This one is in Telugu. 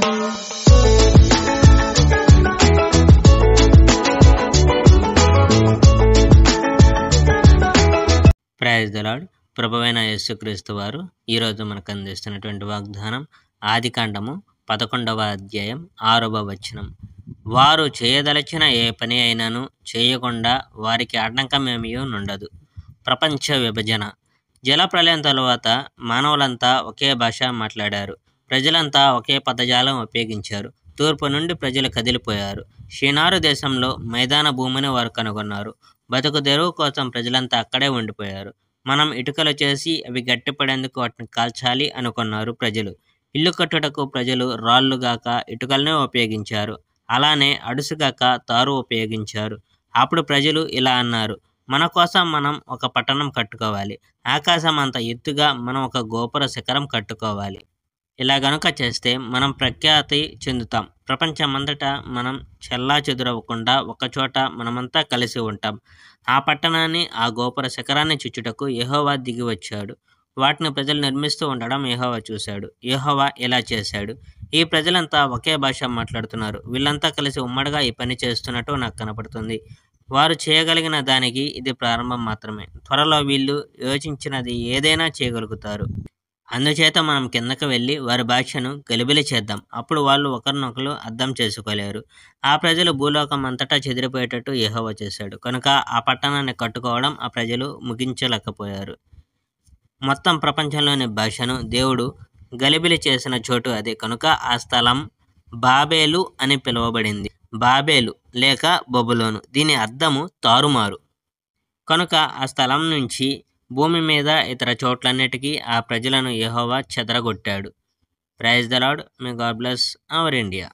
Praise the lord. ప్రభువైన యేసుక్రీస్తు వారు ఈరోజు మనకు అందిస్తున్నటువంటి వాగ్దానం ఆదికాండము 11వ అధ్యాయం 6వ వచనం. వారు చేయదలచిన ఏ పని అయినను చేయకుండా వారికి ఆటంకమేమీ నుండదు. ప్రపంచ విభజన. జలప్రళయం తరువాత మానవులంతా ఒకే భాష మాట్లాడారు. ప్రజలంతా ఒకే పదజాలం ఉపయోగించారు. తూర్పు నుండి ప్రజలు కదిలిపోయారు. షినారు దేశంలో మైదాన భూమిని వారు కనుగొన్నారు. బతుకు తెరువు కోసం ప్రజలంతా అక్కడే ఉండిపోయారు. మనం ఇటుకలు చేసి అవి గట్టిపడేందుకు వాటిని కాల్చాలి అనుకున్నారు ప్రజలు. ఇల్లు కట్టుటకు ప్రజలు రాళ్లుగాక ఇటుకలనే ఉపయోగించారు. అలానే అడుసుగాక తారు ఉపయోగించారు. అప్పుడు ప్రజలు ఇలా అన్నారు, మన కోసం మనం ఒక పట్టణం కట్టుకోవాలి. ఆకాశం అంత ఎత్తుగా మనం ఒక గోపుర శిఖరం కట్టుకోవాలి. ఇలా గనుక చేస్తే మనం ప్రఖ్యాతి చెందుతాం. ప్రపంచమంతటా మనం చెల్లా చెదురవ్వకుండా ఒకచోట మనమంతా కలిసి ఉంటాం. ఆ పట్టణాన్ని, ఆ గోపుర శిఖరాన్ని చుచ్చుటకు యెహోవా దిగి వచ్చాడు. వాటిని ప్రజలు నిర్మిస్తూ ఉండడం యెహోవా చూశాడు. యెహోవా ఇలా చేశాడు. ఈ ప్రజలంతా ఒకే భాష మాట్లాడుతున్నారు. వీళ్ళంతా కలిసి ఉమ్మడిగా ఈ పని చేస్తున్నట్టు నాకు కనపడుతుంది. వారు చేయగలిగిన దానికి ఇది ప్రారంభం మాత్రమే. త్వరలో వీళ్ళు యోచించినది ఏదైనా చేయగలుగుతారు. అందుచేత మనం కిందకు వెళ్ళి వారి భాషను గలిబిలి చేద్దాం. అప్పుడు వాళ్ళు ఒకరినొకరు అర్థం చేసుకోలేరు. ఆ ప్రజలు భూలోకం అంతటా చెదిరిపోయేటట్టు యెహోవా చేశాడు. కనుక ఆ పట్టణాన్ని కట్టుకోవడం ఆ ప్రజలు ముగించలేకపోయారు. మొత్తం ప్రపంచంలోని భాషను దేవుడు గలిబిలి చేసిన చోటు అదే. కనుక ఆ స్థలం బాబేలు అని పిలువబడింది. బాబేలు లేక బబులోను, దీని అర్థము తారుమారు. కనుక ఆ స్థలం నుంచి భూమి మీద ఇతర చోట్లన్నిటికీ ఆ ప్రజలను యెహోవా చెదరగొట్టాడు. Praise the Lord. May God bless our India.